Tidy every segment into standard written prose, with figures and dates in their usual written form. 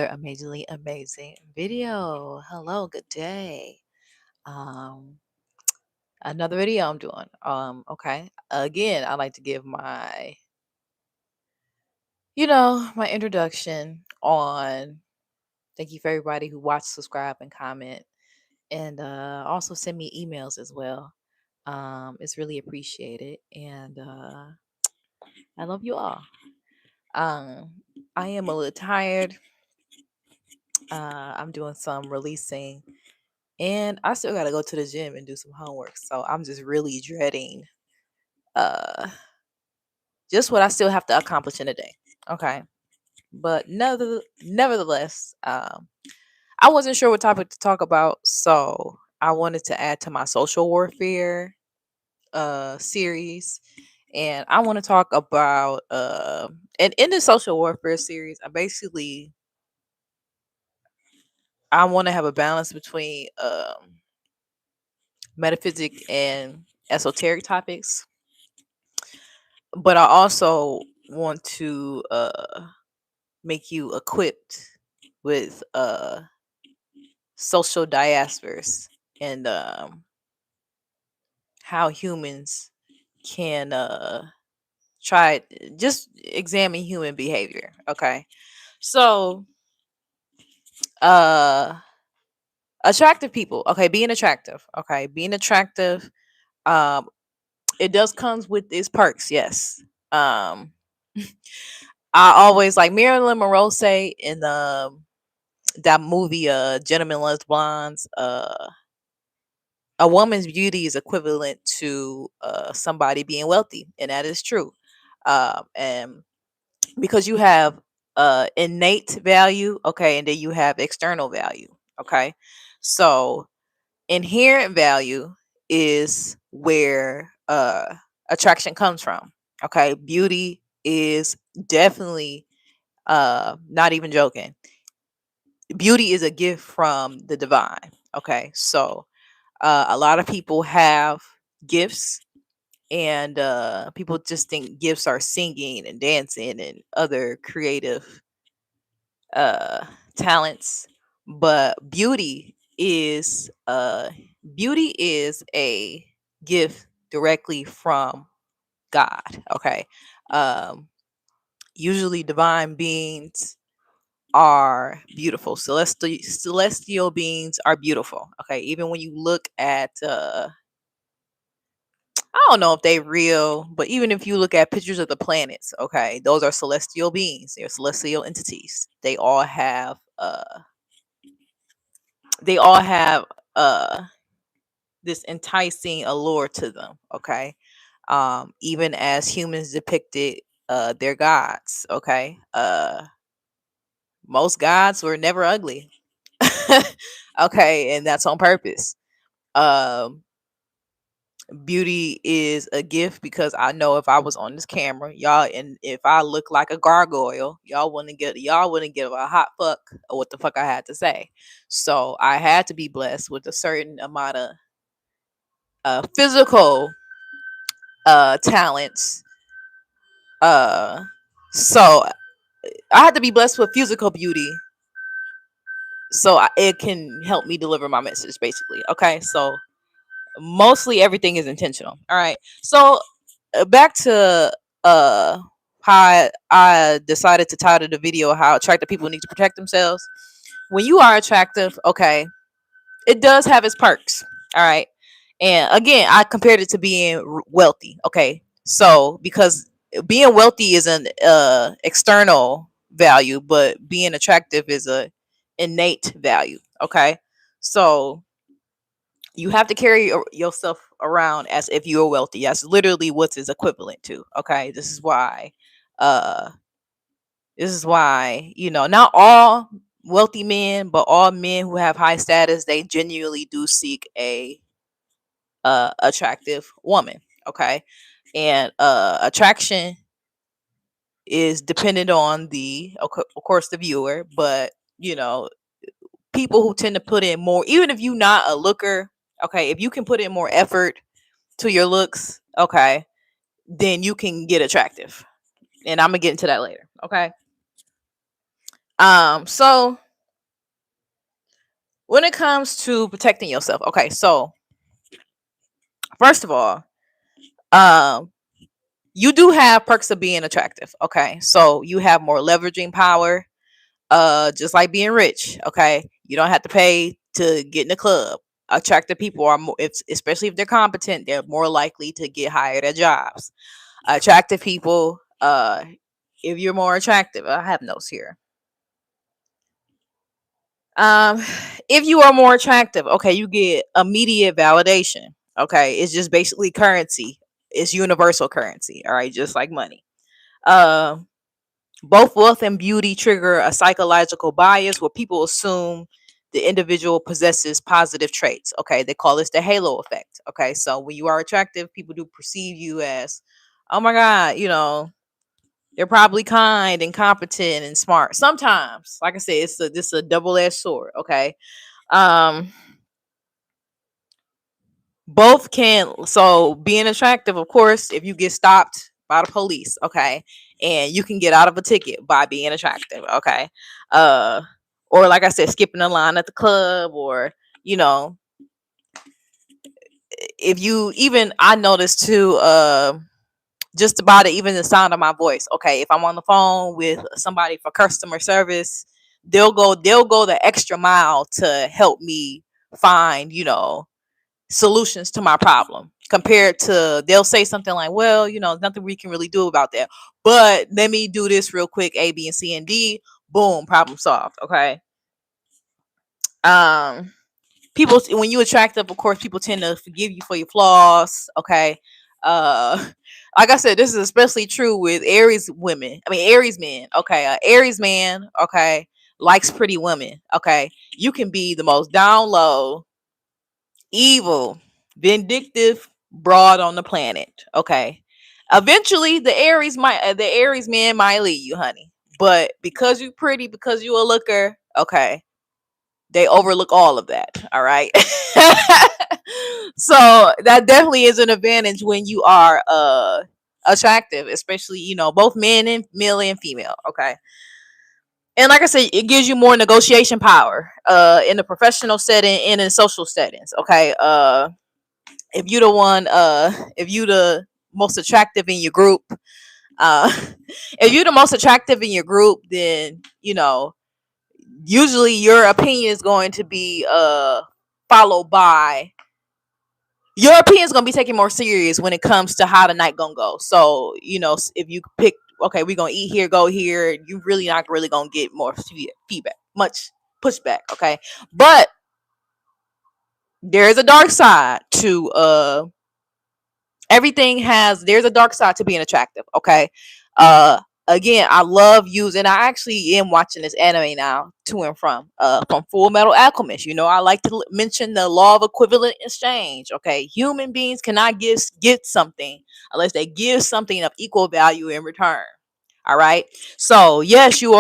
amazingly amazing video. Hello, good day. Um, Another video I'm doing. Okay. Again, I like to give my introduction on. Thank you for everybody who watched, subscribe, and comment, and also send me emails as well. It's really appreciated, and I love you all. Um, I am a little tired. I'm doing some releasing. And I still gotta go to the gym and do some homework. So I'm just really dreading uh just what I still have to accomplish in a day. Okay. But nevertheless, I wasn't sure what topic to talk about, so I wanted to add to my social warfare series. And I want to talk about and in the social warfare series, I want to have a balance between metaphysic and esoteric topics, but I also want to make you equipped with social diasporas and how humans can try just examine human behavior. Okay, so uh attractive people. Okay, being attractive. Okay, being attractive. Um, it does comes with its perks. Yes. Um, I always like Marilyn Monroe say in that movie Gentlemen Loves Blondes, a woman's beauty is equivalent to somebody being wealthy, and that is true. And because you have innate value, okay, and then you have external value. Okay, so inherent value is where attraction comes from. Okay, beauty is definitely not even joking, beauty is a gift from the divine. Okay, so a lot of people have gifts, and people just think gifts are singing and dancing and other creative uh talents, but beauty is a gift directly from God. Okay, um usually divine beings are beautiful. Celestial beings are beautiful. Okay, even when you look at I don't know if they real, but even if you look at pictures of the planets, okay, those are celestial beings. They're celestial entities. They all have this enticing allure to them. Okay, even as humans depicted their gods. Okay, most gods were never ugly. Okay, and that's on purpose. Um, Beauty is a gift because I know if I was on this camera, y'all, and if I look like a gargoyle, y'all wouldn't give a hot fuck of what the fuck I had to say. So I had to be blessed with a certain amount of physical talents. Uh, so I had to be blessed with physical beauty so it can help me deliver my message, basically. Okay, so mostly everything is intentional. All right, so back to uh how I decided to title the video how attractive people need to protect themselves. When you are attractive, okay, it does have its perks. All right, and again, I compared it to being wealthy. Okay, so because being wealthy is an external value, but being attractive is a innate value. Okay, so you have to carry yourself around as if you're wealthy. That's literally what is equivalent to. Okay, uh this is why, not all wealthy men, but all men who have high status, they genuinely do seek a attractive woman. Okay, and attraction is dependent on of course, the viewer, but you know people who tend to put in more, even if you're not a looker. Okay, if you can put in more effort to your looks, okay, then you can get attractive. And I'm gonna get into that later. Okay. So when it comes to protecting yourself, okay, so first of all, um, you do have perks of being attractive. Okay, so you have more leveraging power. Just like being rich. Okay, you don't have to pay to get in the club. Attractive people are more, if, especially if they're competent, they're more likely to get hired at jobs. Attractive people, if you're more attractive, I have notes here. Um, if you are more attractive, okay, you get immediate validation. Okay, it's just basically currency. It's universal currency. All right, just like money. Um, Both wealth and beauty trigger a psychological bias where people assume the individual possesses positive traits. Okay, they call this the halo effect. Okay, so when you are attractive, people do perceive you as, oh my God, they're probably kind and competent and smart. Sometimes, like I said, this is a double edged sword. Okay, um, both can, so being attractive, of course, if you get stopped by the police, okay, and you can get out of a ticket by being attractive, okay, uh or like I said, skipping the line at the club, or you know if you even, I noticed too, just about it, even the sound of my voice. Okay, if I'm on the phone with somebody for customer service, they'll go the extra mile to help me find, solutions to my problem, compared to, they'll say something like, well, nothing we can really do about that, but let me do this real quick, A, B, and C, and D, boom, problem solved. Okay. um People, when you attractive, of course, people tend to forgive you for your flaws. Okay. uh like I said, this is especially true with Aries women, I mean Aries men. Okay, Aries man, okay, likes pretty women. Okay, you can be the most down low, evil, vindictive broad on the planet. Okay. Eventually, the Aries man might leave you, honey. But because you pretty, because you a looker, okay, they overlook all of that. All right. So that definitely is an advantage when you are attractive, especially, both men and male and female. Okay. And like I said, it gives you more negotiation power in the professional setting and in social settings. Okay. If you the most attractive in your group, uh if you're the most attractive in your group, then usually your opinion is going to be followed by, your opinion is going to be taken more serious when it comes to how the night gonna go. So if you pick, okay, we're gonna eat here, go here, you really not really gonna get more feedback, much pushback. Okay. But there is a dark side to everything. There's a dark side to being attractive. Okay. uh Again, I love using, I actually am watching this anime now, to and from Full Metal Alchemist. I like to mention the law of equivalent exchange. Okay, human beings cannot get something unless they give something of equal value in return. All right. So yes, you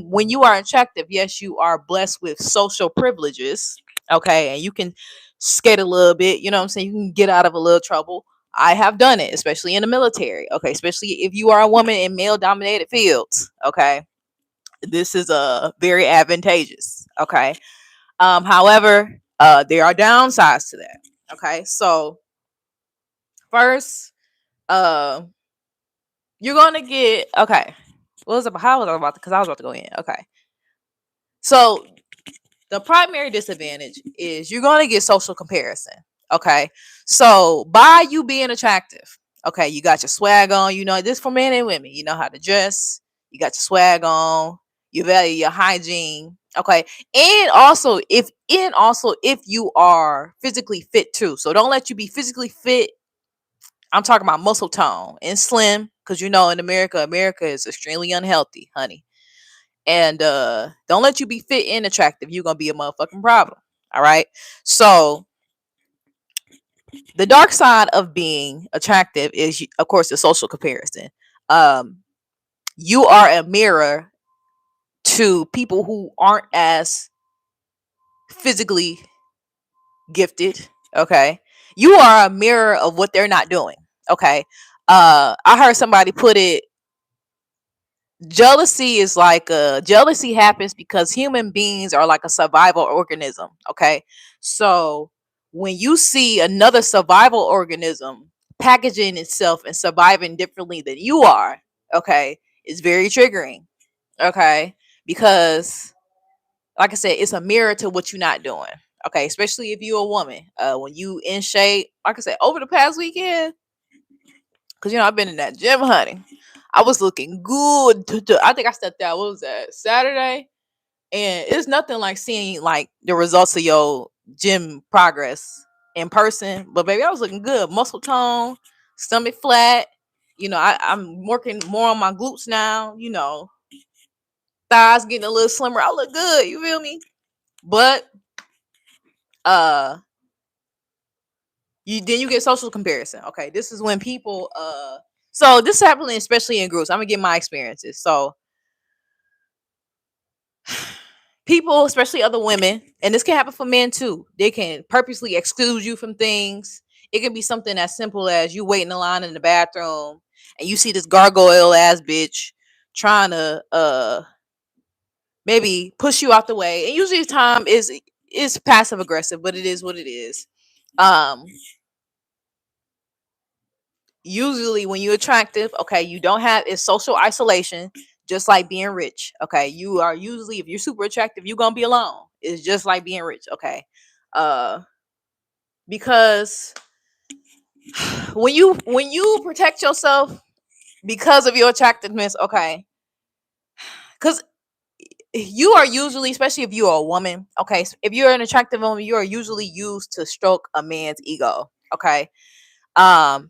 when you are attractive, yes, you are blessed with social privileges. Okay, and you can skate a little bit, you know what I'm saying, you can get out of a little trouble. I have done it, especially in the military. Okay, especially if you are a woman in male dominated fields. Okay, this is very advantageous. Okay. However, there are downsides to that. Okay, so first, uh you're gonna get, okay, what was it, how was I about to, because I was about to go in. Okay, so the primary disadvantage is you're going to get social comparison. Okay. So by you being attractive, okay, you got your swag on, this for men and women, you know how to dress, you got your swag on, you value your hygiene. Okay. And also if you are physically fit too. So don't let you be physically fit. I'm talking about muscle tone and slim, because in America is extremely unhealthy, honey. And don't let you be fit and attractive. You're gonna be a motherfucking problem. All right. So the dark side of being attractive is, of course, the social comparison. Um, you are a mirror to people who aren't as physically gifted. Okay. You are a mirror of what they're not doing. Okay. I heard somebody put it Jealousy is like jealousy happens because human beings are like a survival organism. Okay, so when you see another survival organism packaging itself and surviving differently than you are, okay, it's very triggering. Okay, because like I said, it's a mirror to what you're not doing. Okay, especially if you're a woman. When you in shape, like I said, over the past weekend, because I've been in that gym, honey. I was looking good. I think I stepped out. What was that? Saturday, and it's nothing like seeing like the results of your gym progress in person. But baby, I was looking good. Muscle tone, stomach flat. I'm working more on my glutes now. Thighs getting a little slimmer. I look good. You feel me? But uh you get social comparison. Okay, this is when people so this is happening especially in groups. I'm gonna get my experiences. So people, especially other women, and this can happen for men too, they can purposely exclude you from things. It can be something as simple as you waiting in line in the bathroom and you see this gargoyle ass bitch trying to maybe push you out the way. And usually the time is passive aggressive, but it is what it is. um Usually when you're attractive, okay, you don't have it's social isolation, just like being rich. Okay, you are usually, if you're super attractive, you're gonna be alone. It's just like being rich. Okay, uh because when you protect yourself because of your attractiveness, okay, because you are usually, especially if you are a woman, okay, if you're an attractive woman, you are usually used to stroke a man's ego. Okay,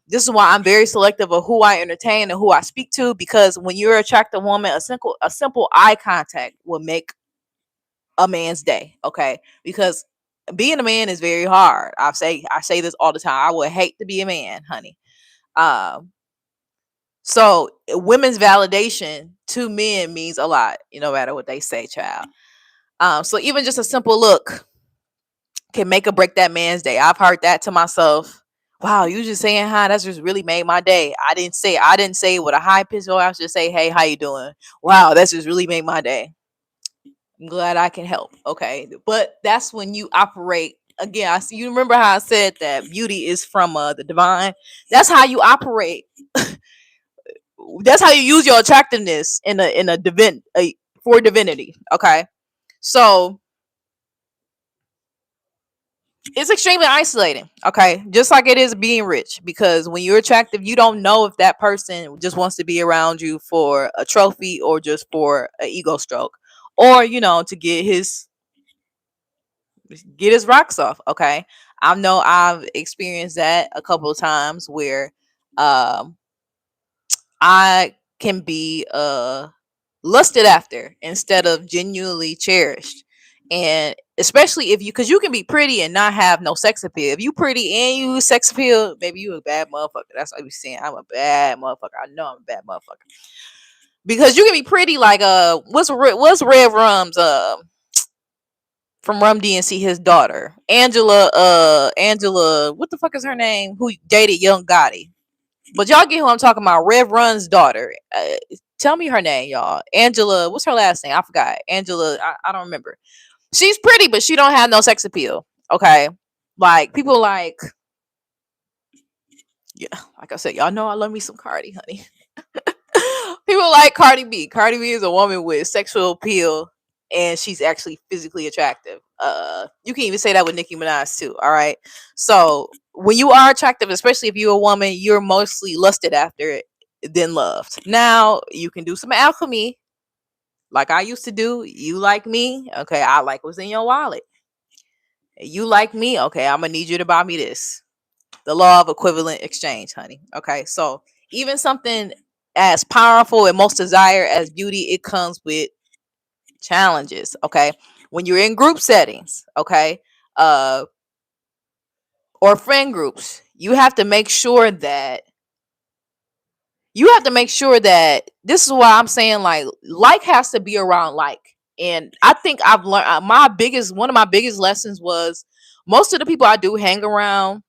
this is why I'm very selective of who I entertain and who I speak to, because when you're an attractive woman, a simple eye contact will make a man's day. Okay, because being a man is very hard. I say this all the time. I would hate to be a man, honey. Um so women's validation to men means a lot, no matter what they say, child. So even just a simple look can make or break that man's day. I've heard that to myself. Wow, you just saying hi, that's just really made my day. I didn't say it with a high pitch voice. I was just say, hey, how you doing? Wow, that's just really made my day. I'm glad I can help. Okay. But that's when you operate again. I see, you remember how I said that beauty is from the divine. That's how you operate. That's how you use your attractiveness for divinity. Okay. So it's extremely isolating. Okay, just like it is being rich, because when you're attractive, you don't know if that person just wants to be around you for a trophy or just for an ego stroke, or to get his rocks off. Okay, I know I've experienced that a couple of times where um I can be lusted after instead of genuinely cherished. And especially if you, because you can be pretty and not have no sex appeal. If you pretty and you sex appeal, maybe you a bad motherfucker. That's what we saying. I'm a bad motherfucker. I know I'm a bad motherfucker. Because you can be pretty like what's Red Rum's from Rum DNC, his daughter Angela, what the fuck is her name, who dated Young Gotti. But y'all get who I'm talking about. Rev Run's daughter. Tell me her name, y'all. Angela. What's her last name? I forgot. Angela. I don't remember. She's pretty, but she don't have no sex appeal. Okay, like people like, yeah, like I said, y'all know I love me some Cardi, honey. People like Cardi B. Cardi B is a woman with sexual appeal, and she's actually physically attractive. You can even say that with Nicki Minaj too. All right. So when you are attractive, especially if you're a woman, you're mostly lusted after it than loved. Now you can do some alchemy, like I used to do. You like me, okay? I like what's in your wallet. You like me, okay? I'm gonna need you to buy me this. The law of equivalent exchange, honey. Okay, so even something as powerful and most desired as beauty, it comes with challenges. Okay, when you're in group settings, okay, or friend groups, you have to make sure that this is why I'm saying like has to be around like. And I think I've learned one of my biggest lessons was most of the people I do hang around,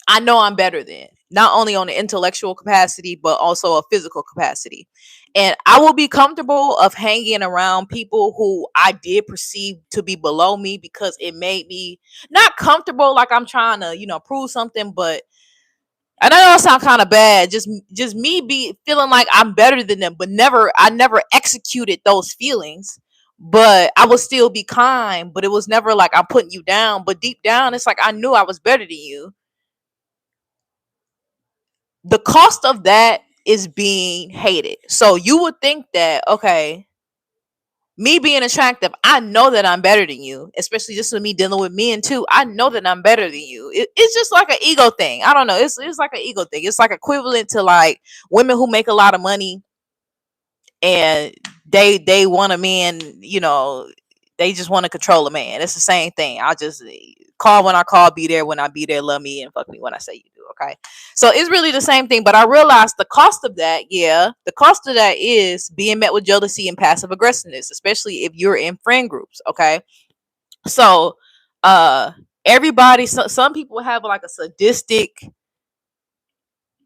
I know I'm better than, not only on the intellectual capacity, but also a physical capacity. And I will be comfortable of hanging around people who I did perceive to be below me, because it made me not comfortable, like I'm trying to, prove something. But I know that sound kind of bad. Just me be feeling like I'm better than them, but I never executed those feelings. But I would still be kind, but it was never like I'm putting you down. But deep down, it's like I knew I was better than you. The cost of that is being hated. So you would think that, okay, me being attractive, I know that I'm better than you, especially just with me dealing with men too. I know that I'm better than you. It's just like an ego thing. I don't know. It's like an ego thing. It's like equivalent to like women who make a lot of money and they want a man, they just want to control a man. It's the same thing. I just call when I call, be there when I be there, love me and fuck me when I say you do. Okay. So it's really the same thing. But I realized the cost of that, the cost of that is being met with jealousy and passive aggressiveness, especially if you're in friend groups. Okay. So uh everybody, some people have like a sadistic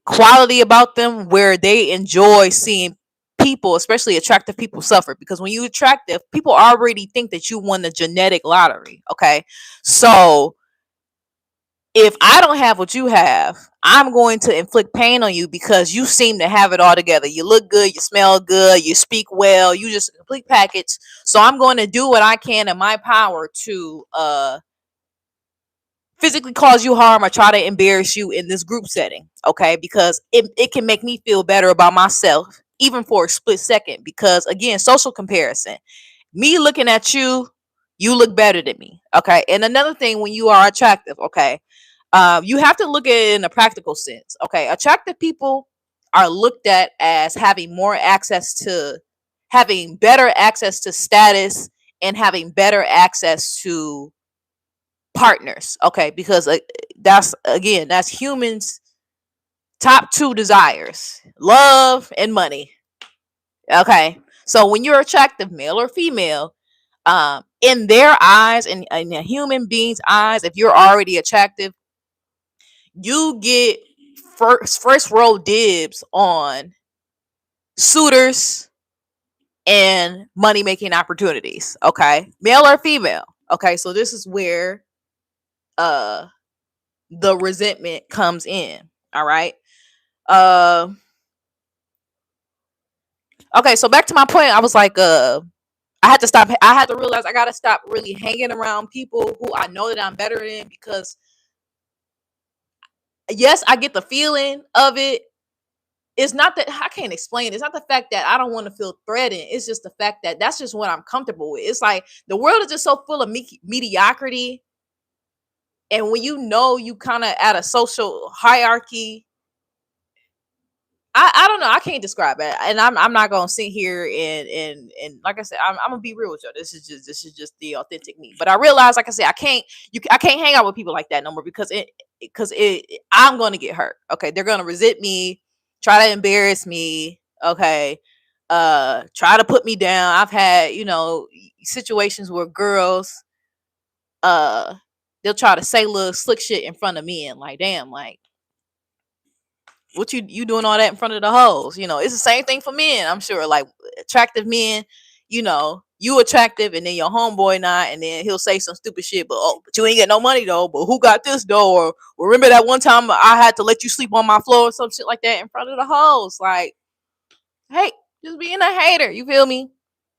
quality about them where they enjoy seeing people, especially attractive people, suffer. Because when you attractive, people already think that you won the genetic lottery. Okay. So if I don't have what you have, I'm going to inflict pain on you because you seem to have it all together. You look good, you smell good, you speak well, you just a complete package. So I'm going to do what I can in my power to physically cause you harm or try to embarrass you in this group setting. Okay, because it can make me feel better about myself even for a split second. Because again, social comparison, me looking at you, you look better than me. Okay. And another thing, when you are attractive, okay, you have to look at it in a practical sense. Okay. Attractive people are looked at as having better access to status and having better access to partners. Okay. Because that's humans top two desires: love and money. Okay. So when you're attractive, male or female, in their eyes and in a human being's eyes, if you're already attractive, you get first row dibs on suitors and money making opportunities. Okay. Male or female. Okay. So this is where uh the resentment comes in. All right. Uh okay, so back to my point, I was like, I had to realize I gotta stop really hanging around people who I know that I'm better than. Because yes, I get the feeling of it. It's not that I can't explain it. It's not the fact that I don't want to feel threatened. It's just the fact that that's just what I'm comfortable with. It's like the world is just so full of mediocrity. And when you kind of at a social hierarchy, I don't know. I can't describe it, and I'm not gonna sit here and like I said, I'm gonna be real with you. This is just the authentic me. But I realize, like I said, I can't hang out with people like that no more, because I'm gonna get hurt. Okay, they're gonna resent me, try to embarrass me. Okay, try to put me down. I've had situations where girls uh they'll try to say little slick shit in front of me, and like, damn, like, what you doing all that in front of the hoes? It's the same thing for men. I'm sure, like, attractive men, you attractive, and then your homeboy not, and then he'll say some stupid shit. But you ain't get no money though. But who got this though? Or remember that one time I had to let you sleep on my floor or some shit like that in front of the hoes? Like, hey, just being a hater. You feel me?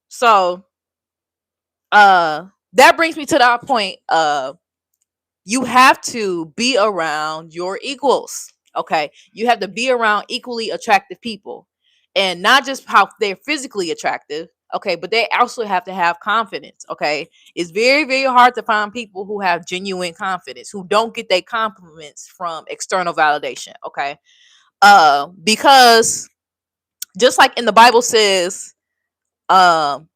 So, that brings me to that point. You have to be around your equals. Okay. You have to be around equally attractive people, and not just how they're physically attractive. Okay. But they also have to have confidence. Okay. It's very, very hard to find people who have genuine confidence, who don't get their compliments from external validation. Okay. Because just like in the Bible says, um,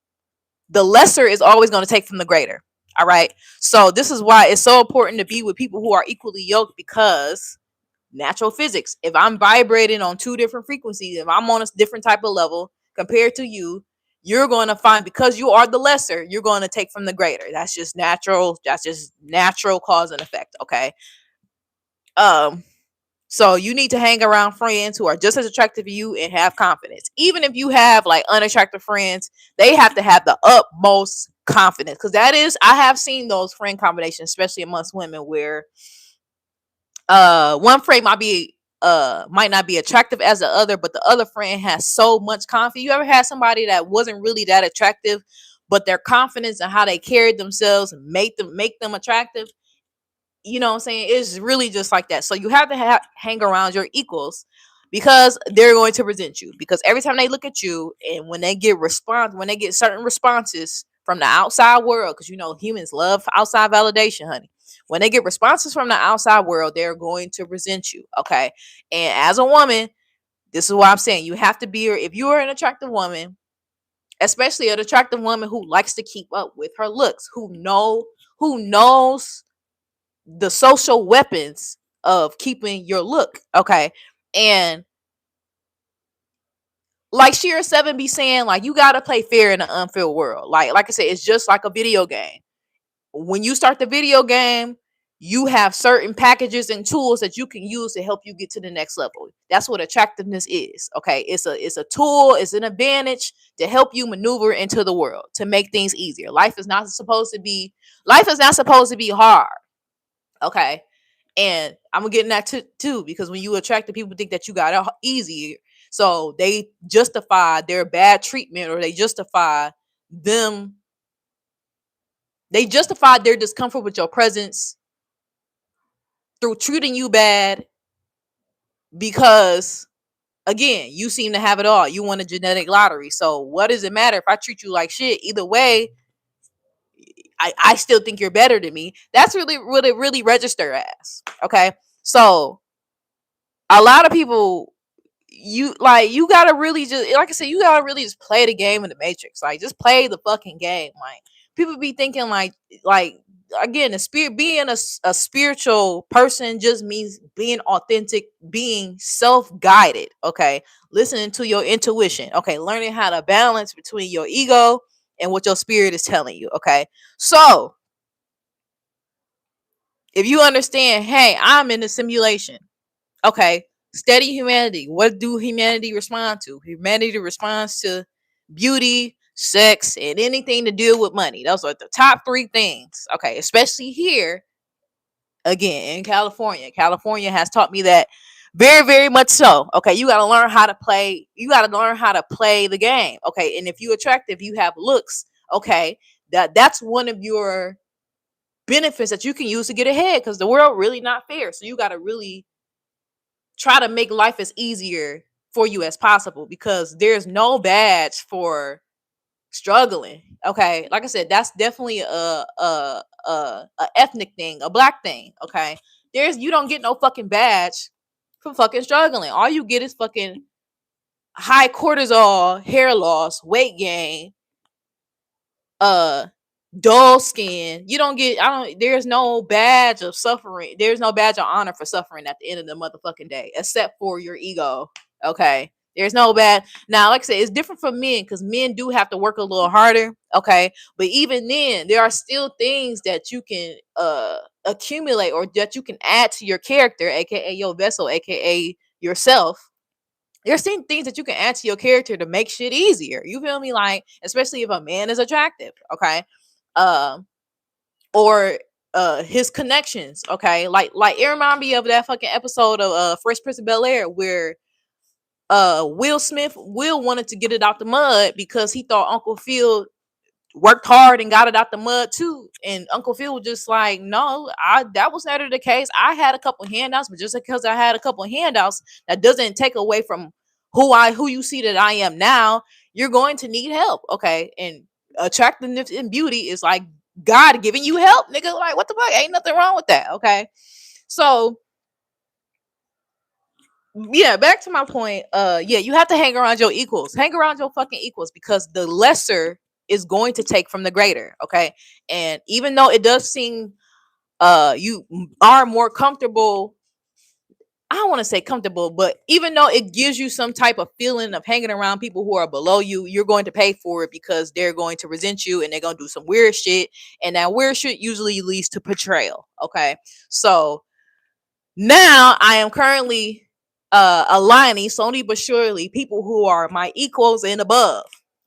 the lesser is always going to take from the greater. All right. So this is why it's so important to be with people who are equally yoked, because natural physics, if I'm vibrating on two different frequencies, if I'm on a different type of level compared to you, you're going to find, because you are the lesser, you're going to take from the greater. That's just natural. That's just natural cause and effect. Okay. Um, So you need to hang around friends who are just as attractive to you and have confidence. Even if you have like unattractive friends, they have to have the utmost confidence, because that is, I have seen those friend combinations, especially amongst women, where one friend might not be attractive as the other, but the other friend has so much confidence. You ever had somebody that wasn't really that attractive, but their confidence and how they carried themselves make them attractive? You know what I'm saying? It's really just like that. So you have to hang around your equals, because they're going to present you. Because every time they look at you, and when they get certain responses from the outside world, because you know humans love outside validation, honey. When they get responses from the outside world, they're going to present you. Okay. And as a woman, this is why I'm saying you have to be, if you are an attractive woman, especially an attractive woman who likes to keep up with her looks, who knows the social weapons of keeping your look. Okay. And like Sheer Seven be saying, like, you gotta play fair in an unfair world. Like I said, it's just like a video game. When you start the video game, you have certain packages and tools that you can use to help you get to the next level. That's what attractiveness is. Okay. It's a tool, it's an advantage to help you maneuver into the world, to make things easier. Life is not supposed to be hard. Okay. And I'm gonna get in that too, because when you attract the people, think that you got it easy, so they justify their bad treatment, or them they justify their discomfort with your presence through treating you bad, because again, you seem to have it all. You won a genetic lottery. So what does it matter if I treat you like shit? Either way, I still think you're better than me. That's really what it really register as. Okay. So a lot of people, you gotta really just, like I said, you gotta really just play the game in the matrix. Like, just play the fucking game. Like, people be thinking like again, the spirit, being a spiritual person just means being authentic, being self-guided. Okay. Listening to your intuition. Okay. Learning how to balance between your ego and what your spirit is telling you. Okay. So if you understand, hey, I'm in a simulation. Okay. Steady humanity. What do humanity respond to? Humanity responds to beauty, sex, and anything to do with money. Those are the top three things. Okay. Especially here, again, in California. California has taught me that very, very much so. Okay. You got to learn how to play. You got to learn how to play the game. Okay. And if you attractive, you have looks. Okay. That's one of your benefits that you can use to get ahead, because the world really not fair. So you got to really try to make life as easier for you as possible, because there's no badge for struggling. Okay, like I said, that's definitely a ethnic thing, a black thing. Okay, you don't get no fucking badge for fucking struggling. All you get is fucking high cortisol, hair loss, weight gain, uh dull skin. You don't get, I don't there's no badge of suffering. There's no badge of honor for suffering at the end of the motherfucking day, except for your ego. Okay. There's no bad. Now, like I said, it's different for men, because men do have to work a little harder. Okay. But even then, there are still things that you can accumulate, or that you can add to your character, aka your vessel, aka yourself. There's certain things that you can add to your character to make shit easier. You feel me? Like, especially if a man is attractive. Okay. um or his connections. Okay, like it remind me of that fucking episode of Fresh Prince of Bel-Air, where Will wanted to get it out the mud, because he thought Uncle Phil worked hard and got it out the mud too. And Uncle Phil was just like, no, that was never the case. I had a couple handouts, but just because I had a couple handouts, that doesn't take away from who you see that I am now. You're going to need help. Okay. And attractiveness and beauty is like God giving you help, nigga. Like, what the fuck? Ain't nothing wrong with that. Okay. So yeah, back to my point. Yeah, you have to hang around your equals. Hang around your fucking equals, because the lesser is going to take from the greater. Okay. And even though it does seem you are more comfortable, I don't want to say comfortable, but even though it gives you some type of feeling of hanging around people who are below you, you're going to pay for it, because they're going to resent you and they're going to do some weird shit. And that weird shit usually leads to betrayal. Okay. So Now I am currently aligning slowly but surely people who are my equals and above.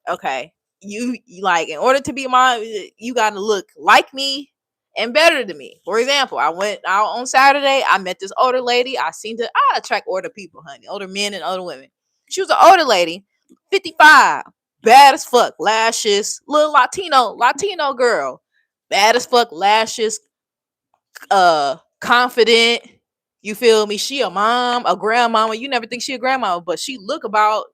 Okay. You like, in order to be my, you gotta look like me and better than me. For example, I went out on Saturday. I met this older lady. I attract older people, honey, older men and older women. She was an older lady, 55, bad as fuck, lashes, little Latino girl, bad as fuck, lashes, confident. You feel me? She a mom, a grandmama. You never think she a grandmama, but she look about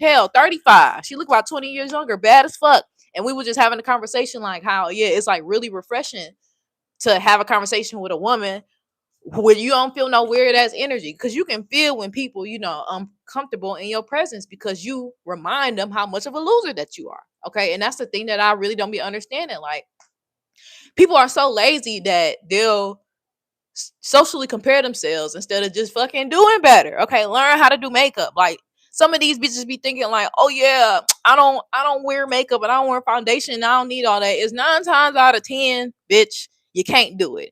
hell 35. She look about 20 years younger, bad as fuck. And we were just having a conversation like how, yeah, it's like really refreshing to have a conversation with a woman where you don't feel no weird ass energy, because you can feel when people, uncomfortable in your presence because you remind them how much of a loser that you are. Okay. And that's the thing that I really don't be understanding. Like, people are so lazy that they'll socially compare themselves instead of just fucking doing better. Okay, learn how to do makeup. Like, some of these bitches be thinking like, oh yeah, I don't wear makeup and I don't wear foundation and I don't need all that. It's 9 times out of 10, bitch, you can't do it.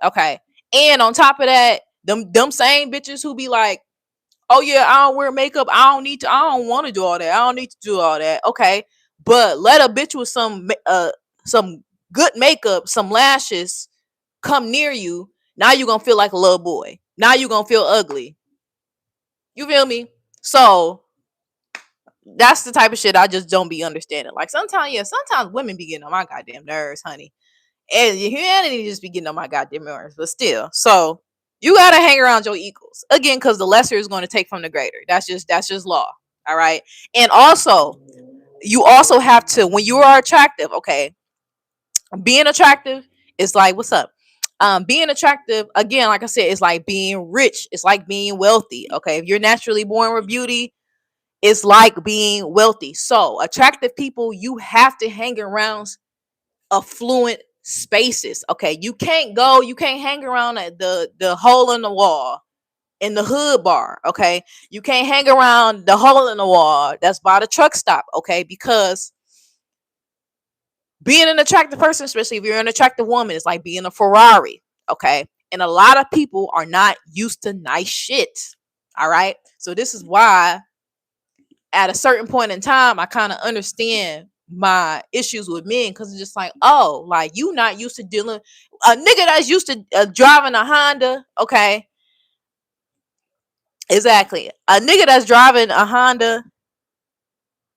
Okay. And on top of that, them same bitches who be like, oh yeah, I don't wear makeup, I don't want to do all that. I don't need to do all that. Okay. But let a bitch with some good makeup, some lashes come near you, now you're gonna feel like a little boy. Now you're gonna feel ugly. You feel me? So that's the type of shit I just don't be understanding. Like, sometimes women be getting on my goddamn nerves, honey. And humanity just be getting on my goddamn nerves. But still, so you gotta hang around your equals. Again, because the lesser is gonna take from the greater. That's just law. All right. And also, you also have to, when you are attractive, okay, being attractive is like, what's up? Being attractive, again, like I said, it's like being rich. It's like being wealthy. Okay. If you're naturally born with beauty, it's like being wealthy. So attractive people, you have to hang around affluent spaces. Okay. You can't hang around at the hole in the wall in the hood bar. Okay. You can't hang around the hole in the wall that's by the truck stop. Okay. Because being an attractive person, especially if you're an attractive woman, is like being a Ferrari. Okay. And a lot of people are not used to nice shit. All right. So this is why at a certain point in time, I kind of understand my issues with men, because it's just like, oh, like, you not used to dealing a nigga that's used to driving a Honda. Okay. Exactly. A nigga that's driving a Honda,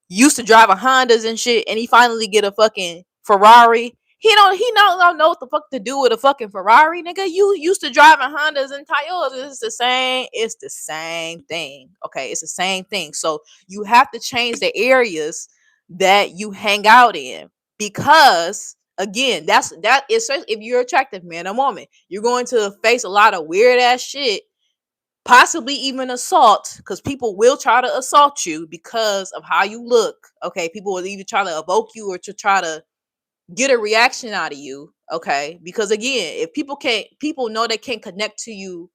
used to driving Hondas and shit, and he finally get a fucking Ferrari. He don't know what the fuck to do with a fucking Ferrari, nigga. You used to driving Hondas and Toyotas. It's the same thing. Okay, it's the same thing. So you have to change the areas that you hang out in, because again, that is, if you're attractive, man or woman, you're going to face a lot of weird ass shit, possibly even assault, because people will try to assault you because of how you look. Okay, people will either try to evoke you or to try to get a reaction out of you. Okay, because again, if people know they can't connect to you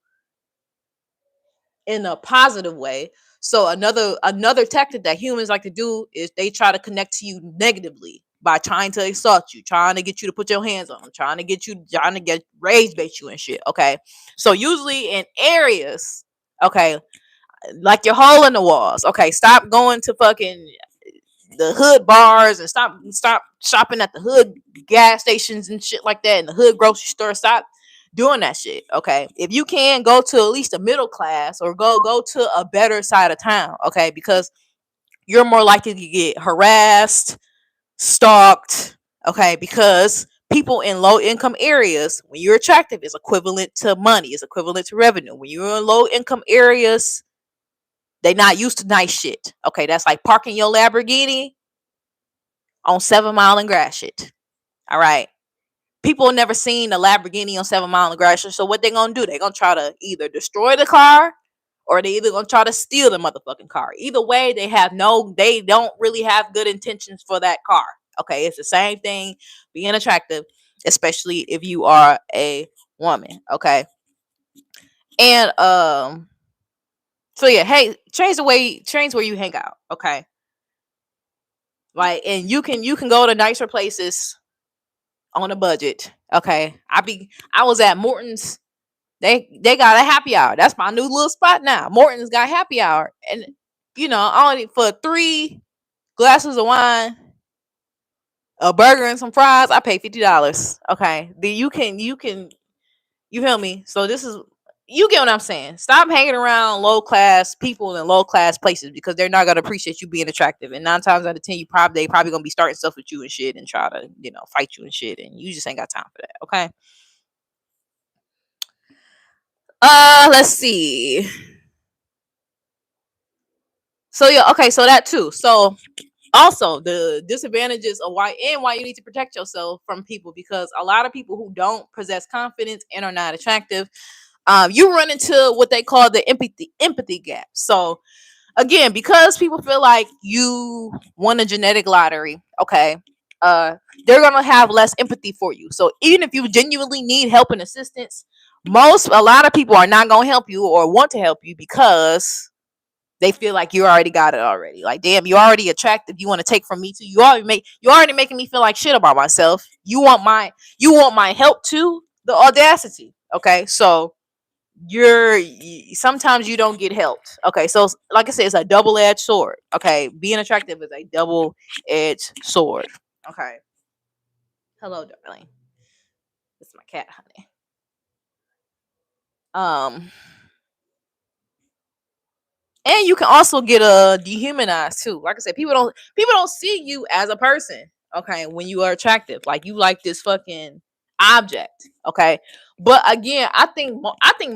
in a positive way. So another tactic that humans like to do is they try to connect to you negatively by trying to assault you, trying to get you to put your hands on them, trying to get rage bait you and shit. Okay, so usually in areas, okay, like your hole in the walls. Okay, stop going to fucking the hood bars and stop shopping at the hood gas stations and shit like that, and the hood grocery store. Stop doing that shit. Okay, if you can, go to at least a middle class, or go to a better side of town. Okay, because you're more likely to get harassed, stalked. Okay, because people in low income areas, when you're attractive, is equivalent to money, is equivalent to revenue. When you're in low income areas, they not used to nice shit. Okay, that's like parking your Lamborghini on 7 Mile and Gratiot. All right. People never seen a Lamborghini on 7 Mile and Gratiot. So what they gonna do? They gonna try to either destroy the car, or they either gonna try to steal the motherfucking car. Either way, they don't really have good intentions for that car. Okay, it's the same thing being attractive, especially if you are a woman. Okay. And so yeah, hey, change where you hang out. Okay. Like, and you can go to nicer places on a budget. Okay. I was at Morton's They got a happy hour. That's my new little spot now. Morton's got happy hour, and only for 3 glasses of wine, a burger and some fries, I pay $50. Okay, then you feel me? So this is, you get what I'm saying. Stop hanging around low class people in low class places because they're not gonna appreciate you being attractive. And 9 times out of 10, they probably gonna be starting stuff with you and shit and try to fight you and shit, and you just ain't got time for that. Okay. Let's see. So yeah, okay, so that too. So also the disadvantages of why you need to protect yourself from people, because a lot of people who don't possess confidence and are not attractive, you run into what they call the empathy gap. So again, because people feel like you won a genetic lottery, okay, uh they're gonna have less empathy for you. So even if you genuinely need help and assistance, a lot of people are not gonna help you or want to help you because they feel like you already got it already. Like, damn, you already attractive. You want to take from me too. You already making me feel like shit about myself. You want my help too. The audacity. Okay, so sometimes you don't get helped. Okay, so like I said, it's a double-edged sword. Okay, being attractive is a double-edged sword. Okay. Hello, darling. This is my cat, honey. Um, and you can also get dehumanized too. Like I said, people don't see you as a person. Okay, when you are attractive, like you like this fucking object. Okay, but again, I think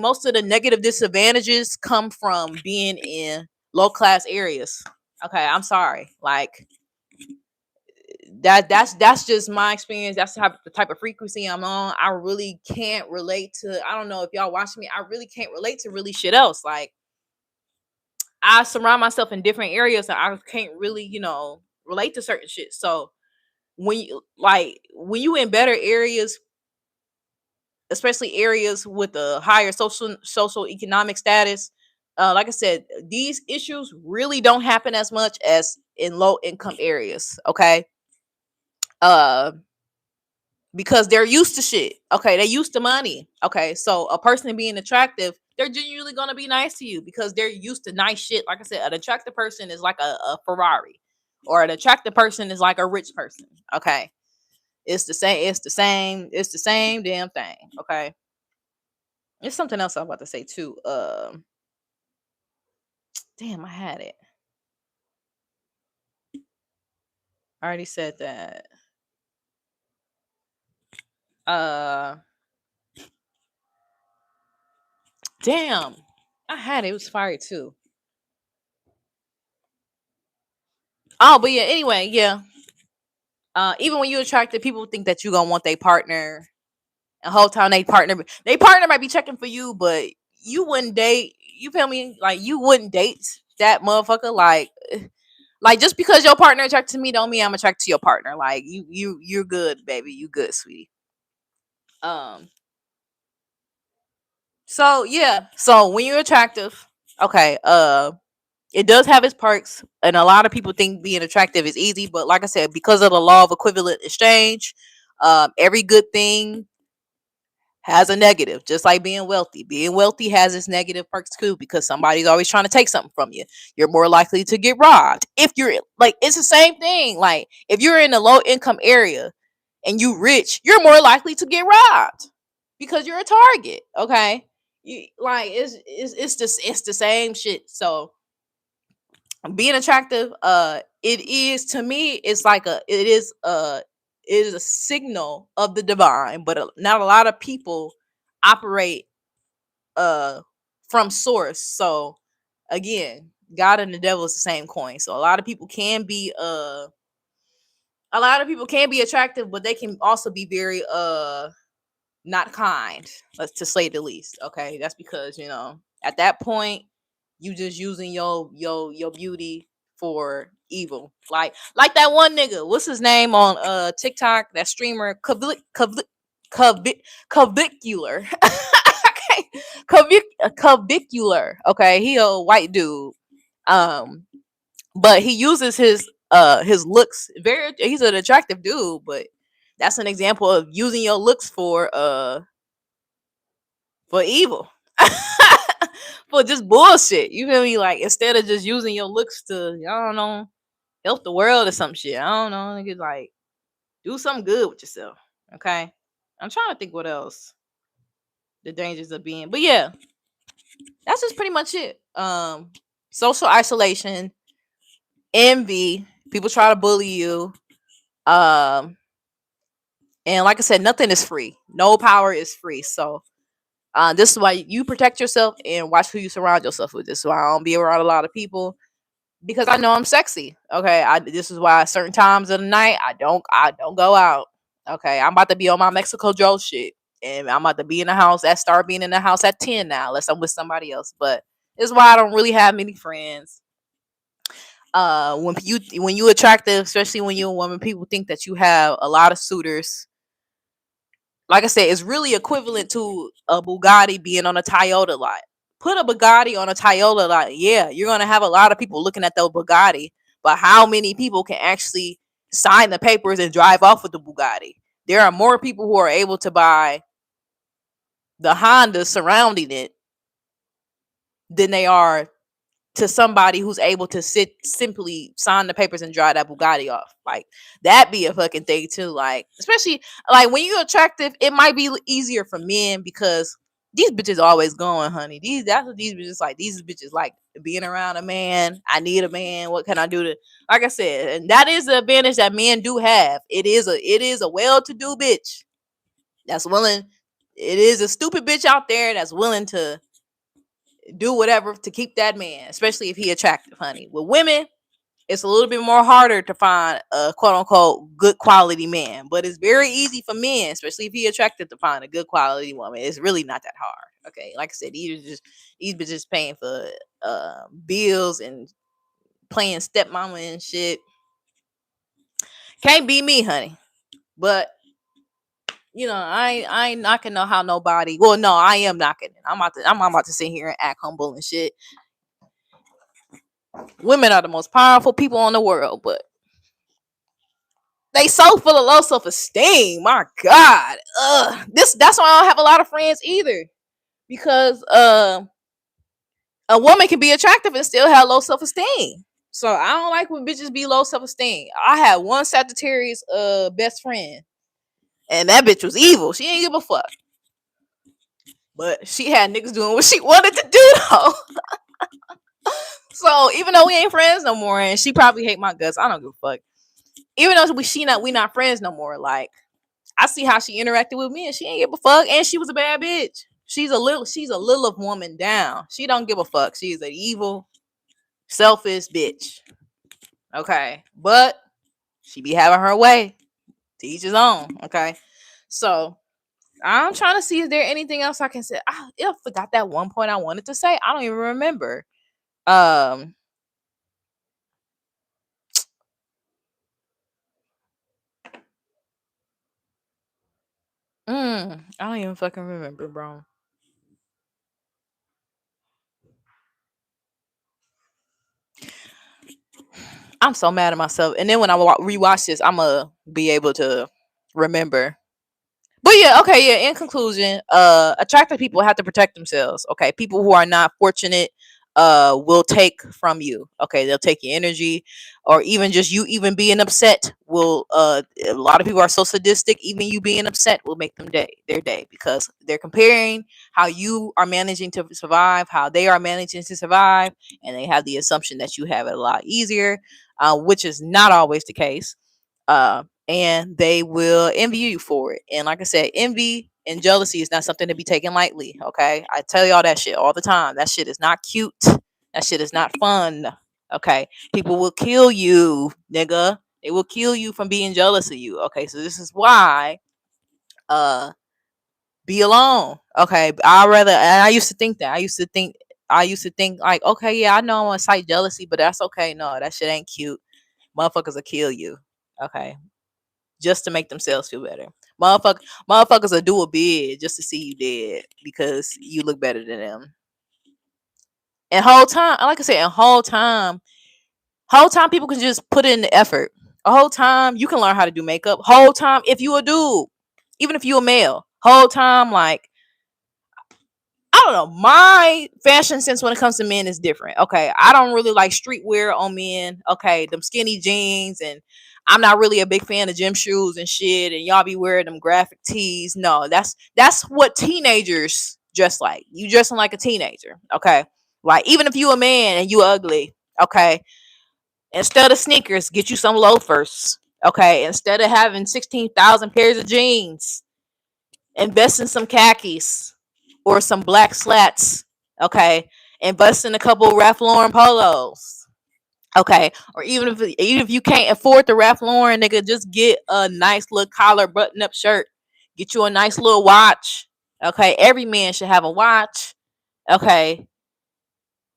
most of the negative disadvantages come from being in low class areas. Okay, I'm sorry, like that's just my experience. That's the type of frequency I'm on. I really can't relate to. I don't know if y'all watch me. I really can't relate to really shit else. Like, I surround myself in different areas and I can't really, relate to certain shit. So when you in better areas, especially areas with a higher social economic status, like I said, these issues really don't happen as much as in low income areas. Okay. Uh because they're used to shit. Okay, they used to money. Okay, so a person being attractive, they're genuinely gonna be nice to you because they're used to nice shit. Like I said, an attractive person is like a Ferrari, or an attractive person is like a rich person. Okay, it's the same. It's the same. It's the same damn thing. Okay, it's something else I'm about to say too. Damn, I had it. I already said that. Uh, damn, I had it. It was fire too. Oh, but yeah. Anyway, yeah. Even when you're attracted, people think that you gonna want their partner. And whole time they partner might be checking for you, but you wouldn't date. You feel me? Like, you wouldn't date that motherfucker. Like just because your partner attracted to me don't mean I'm attracted to your partner. Like, you're good, baby. You good, sweetie. Um. So yeah. So when you're attractive, okay. It does have its perks, and a lot of people think being attractive is easy. But like I said, because of the law of equivalent exchange, every good thing has a negative, just like being wealthy. Being wealthy has its negative perks too, because somebody's always trying to take something from you. You're more likely to get robbed. If you're like, it's the same thing. Like, if you're in a low income area and you rich, you're more likely to get robbed because you're a target. Okay. It's the same shit. So being attractive, it is, to me, it's like it is a signal of the divine, but not a lot of people operate uh from source. So again, God and the devil is the same coin. So a lot of people can be attractive, but they can also be very not kind, let's to say the least. Okay, that's because at that point you just using your beauty for evil. Like that one nigga, what's his name on TikTok, that streamer, Cavicular. Okay, Cavicular. Okay, he a white dude. Um, but he uses his looks very. He's an attractive dude, but that's an example of using your looks for for evil. For just bullshit. You feel me? Like instead of just using your looks to, I don't know, help the world or some shit. I don't know. Nigga, like do something good with yourself. Okay. I'm trying to think what else. The dangers of being. But yeah, that's just pretty much it. Social isolation, envy, people try to bully you. Um, and like I said, nothing is free. No power is free. So this is why you protect yourself and watch who you surround yourself with. This is why I don't be around a lot of people because I know I'm sexy. Okay, this is why certain times of the night I don't go out. Okay, I'm about to be on my Mexico Joe shit, and I'm about to be in the house. Start being in the house at 10 now, unless I'm with somebody else. But this is why I don't really have many friends. When you attractive, especially when you're a woman, people think that you have a lot of suitors. Like I said, it's really equivalent to a Bugatti being on a Toyota lot. Put a Bugatti on a Toyota lot. Yeah, you're gonna have a lot of people looking at the Bugatti, but how many people can actually sign the papers and drive off with the Bugatti? There are more people who are able to buy the Honda surrounding it than they are to somebody who's able to simply sign the papers and drive that Bugatti off. Like that be a fucking thing too. Like especially like when you're attractive, it might be easier for men because these bitches always going, honey. That's what these bitches like. These bitches like being around a man. I need a man. What can I do to like I said, and that is the advantage that men do have. It is a well-to-do bitch that's willing. It is a stupid bitch out there that's willing to do whatever to keep that man, especially if he attractive, honey. With women, it's a little bit more harder to find a quote unquote good quality man, but it's very easy for men, especially if he attractive, to find a good quality woman. It's really not that hard. Okay, like I said, these bitches paying for bills and playing stepmama and shit. Can't be me, honey. But I ain't knocking know how nobody. Well, no, I am knocking it. I'm about to sit here and act humble and shit. Women are the most powerful people in the world, but they so full of low self esteem. My God, that's why I don't have a lot of friends either, because a woman can be attractive and still have low self esteem. So I don't like when bitches be low self esteem. I had one Sagittarius best friend, and that bitch was evil. She ain't give a fuck, but she had niggas doing what she wanted to do though. So even though we ain't friends no more, and she probably hate my guts, I don't give a fuck. Even though we not friends no more, like I see how she interacted with me and she ain't give a fuck. And she was a bad bitch. She's a little woman down. She don't give a fuck. She's an evil, selfish bitch. Okay. But she be having her way. To each his own. Okay. So I'm trying to see, is there anything else I can say? I forgot that one point I wanted to say. I don't even remember. Um I don't even fucking remember, bro. I'm so mad at myself. And then when I rewatch this, I'm gonna be able to remember. But yeah, okay, yeah. In conclusion, attractive people have to protect themselves. Okay, people who are not fortunate, will take from you. Okay, they'll take your energy, or even just you even being upset will. A lot of people are so sadistic. Even you being upset will make them their day because they're comparing how you are managing to survive, how they are managing to survive, and they have the assumption that you have it a lot easier, which is not always the case. And they will envy you for it. And like I said, envy and jealousy is not something to be taken lightly. Okay, I tell y'all that shit all the time. That shit is not cute. That shit is not fun. Okay, people will kill you, nigga. They will kill you from being jealous of you. Okay, so this is why, uh, be alone. Okay, I rather. And I used to think that. I used to think like, okay, yeah, I know I'm gonna cite jealousy, but that's okay. No, that shit ain't cute. Motherfuckers will kill you. Okay, just to make themselves feel better. Motherfuckers will do a bid just to see you dead because you look better than them. And whole time, like I said, and whole time people can just put in the effort. A whole time you can learn how to do makeup. Whole time if you a dude, even if you a male, whole time like I don't know. My fashion sense when it comes to men is different. Okay, I don't really like streetwear on men. Okay, them skinny jeans, and I'm not really a big fan of gym shoes and shit. And y'all be wearing them graphic tees. No, that's what teenagers dress like. You dressing like a teenager. Okay, like even if you a man and you ugly. Okay, instead of sneakers, get you some loafers. Okay, instead of having 16,000 pairs of jeans, invest in some khakis or some black slats. Okay, invest in a couple Ralph Lauren polos. Okay, or even if you can't afford the Ralph Lauren, nigga, just get a nice little collar button up shirt. Get you a nice little watch. Okay, every man should have a watch. Okay,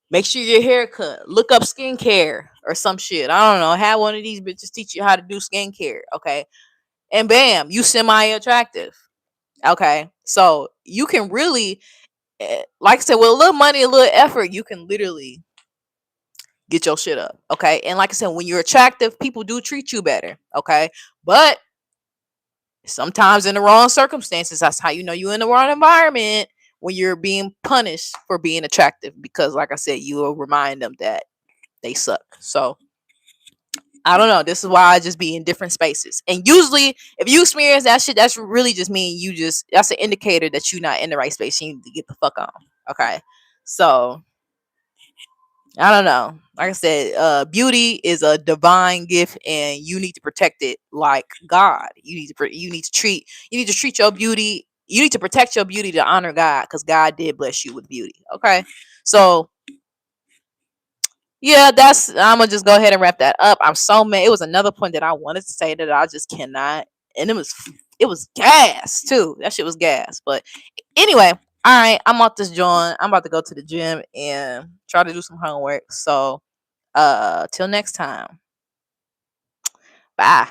make sure your hair cut. Look up skincare or some shit. I don't know. Have one of these bitches teach you how to do skincare. Okay, and bam, you semi attractive. Okay, so you can really, like I said, with a little money, a little effort, you can literally get your shit up. Okay, and like I said, when you're attractive, people do treat you better. Okay, but sometimes in the wrong circumstances, that's how you know you're in the wrong environment when you're being punished for being attractive. Because, like I said, you will remind them that they suck. So I don't know. This is why I just be in different spaces. And usually, if you experience that shit, that's really just mean you just that's an indicator that you're not in the right space. You need to get the fuck on. Okay. So I don't know. Like I said, beauty is a divine gift, and you need to protect it like God. You need to treat your beauty. You need to protect your beauty to honor God, because God did bless you with beauty. Okay. So yeah, that's I'm gonna just go ahead and wrap that up. I'm so mad. It was another point that I wanted to say that I just cannot, and it was gas too. That shit was gas. But anyway, all right, I'm off this joint. I'm about to go to the gym and try to do some homework. So till next time. Bye.